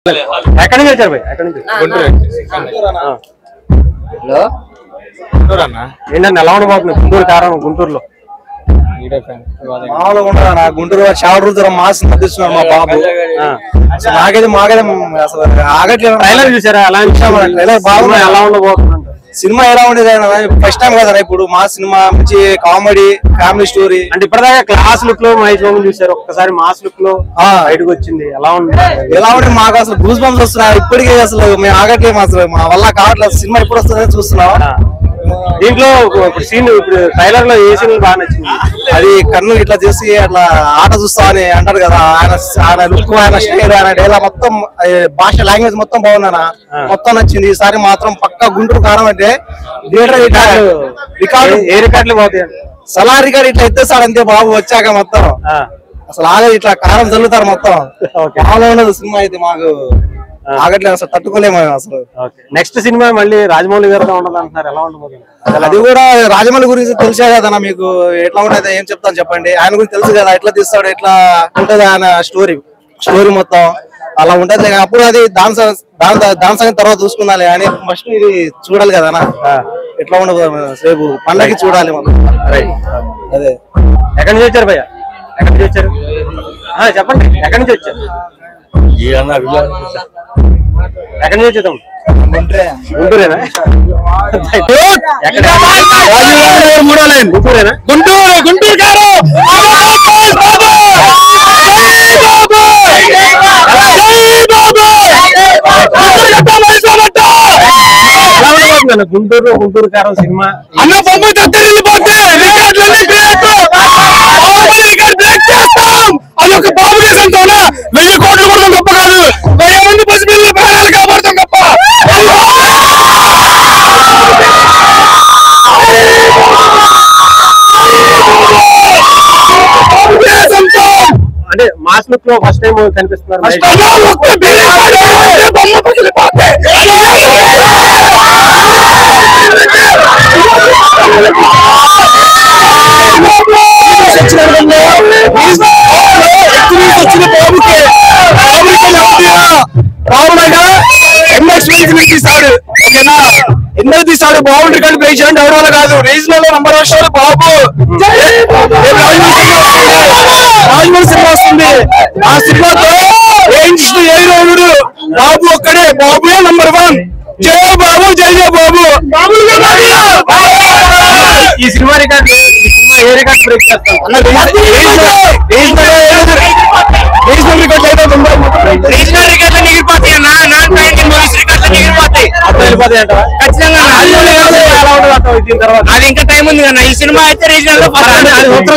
ఎక్కడి నుంచి వచ్చారు భయ్? ఎక్కడి నుంచి? హలో ఏంటన్నా ఎలా ఉండబోతుంది గుంటూరు కారం? గుంటూరులో మామూలుగా ఉండరా గుంటూరు చావడుతున్నా మాస్ నటిస్తున్నారు మా బాబు. మాకైతే అసలు ఆగట్లేదు. ట్రైలర్ చూసారా? ఎలా బాగున్నాయి? ఎలా ఉండబోతుంది? సినిమా ఎలా ఉండేది? ఫస్ట్ టైం కదా ఇప్పుడు మా సినిమా మంచి కామెడీ ఫ్యామిలీ స్టోరీ. అంటే ఇప్పటిదాకా క్లాస్ లుక్ లో మహేష్ బాబు చూసారు, ఒక్కసారి మాస్ లుక్ లో బయటకు వచ్చింది. ఎలా ఉంది? మాకు అసలు గూస్ బంప్స్ వస్తున్నాయి ఇప్పటికీ. అసలు మేము ఆగట్లేము, అసలు మా వల్ల కావట్లేదు. సినిమా ఎప్పుడు వస్తుందని చూస్తున్నాం. దీంట్లో ఇప్పుడు సీన్, ఇప్పుడు ట్రైలర్ లో ఏ సీన్ బాగా నచ్చింది? అది కన్ను ఇట్లా చేసి అట్లా ఆట చూస్తామని అంటారు కదా, ఆయన లుక్, ఆయన స్టైల్, ఆయన డైలా మొత్తం భాష లాంగ్వేజ్ మొత్తం బాగుందనా, మొత్తం నచ్చింది. ఈసారి మాత్రం పక్కా గుంటూరు కారం అంటే రికార్డు ఏ రికార్డులు పోతాయి? సలా రికార్డు ఇట్లా ఎత్తేస్తాడు అంతే బాబు వచ్చాక మొత్తం. అసలు ఆగదు, ఇట్లా కారం చల్లుతారు మొత్తం. బాగా ఉండదు సినిమా అయితే. మాకు ఆగట్లేదు, అసలు తట్టుకోలేము అసలు. నెక్స్ట్ సినిమా మళ్ళీ రాజమౌళి గారితో ఉండదు అంటున్నారు. ఎలా ఉండబోతుంది? అది కూడా రాజమౌళి గురించి తెలిసే కదా మీకు. ఎట్లా ఉంటది ఏం చెప్తాను చెప్పండి. ఆయన గురించి తెలుసు కదా, ఎట్లా తీస్తాడు, ఎట్లా ఉంటది ఆయన స్టోరీ మొత్తం అలా ఉంటది. అప్పుడు అది దాని సంగతి తర్వాత చూసుకుందాలి అని ఫస్ట్ ఇది చూడాలి కదా ఎట్లా ఉండదు. రేపు పండగకి చూడాలి మనం. అదే. ఎక్కడి నుంచి వచ్చారు భయ్య? ఎక్కడి నుంచి వచ్చారు చెప్పండి? ఎక్కడి నుంచి వచ్చారు? ఎక్కడి నుంచి వచ్చేద్దాం? గుంటూరేనా? గుంటూరేనా? గుంటూరు గారు గుంటూరు కారం సినిమా అన్న బొమ్మ తగ్గపోతే అది ఒక బాబు దేశంతోనే 1000 కోట్లు కూడా గొప్ప కాదు. 1000 మంది పసిపిల్లలు ప్రాణాలు కాపాడుతాం గొప్ప. అంటే మాస్ లుక్ లో ఫస్ట్ టైం కనిపిస్తున్నారు. ఎన్నో తీసాడు బాగుంటుంది కానీ పేషెంట్ ఎవరి కాదు. రీజనల్ లో నంబర్ వన్ బాబు. రాజమౌళి సినిమా వస్తుంది. ఆ సినిమాతో బాబు ఒక్కడే, బాబుయే నంబర్ 1. జయ బాబు, జయ బాబు. ఈ సినిమా రికార్డు, ఏ రికార్డు బ్రేక్ చేస్తాం? రీజనల్ రికార్డ్ అయితే రీజనల్ రికార్డ్ ఎగిరిపోతాయి అన్న. నాన్ పాయింట్ మూవీస్ రికార్డ్ ఎగిరిపోతాయి. ఖచ్చితంగా అది ఇంకా టైం ఉంది కదా. ఈ సినిమా అయితే రీజనల్ లో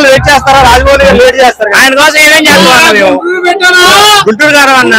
వెయిట్ చేస్తారా? రాజమౌళి గారు లేట్ చేస్తారు. ఆయన కోసం ఏమేం చేస్తాం గుంటూరు గారు అన్న.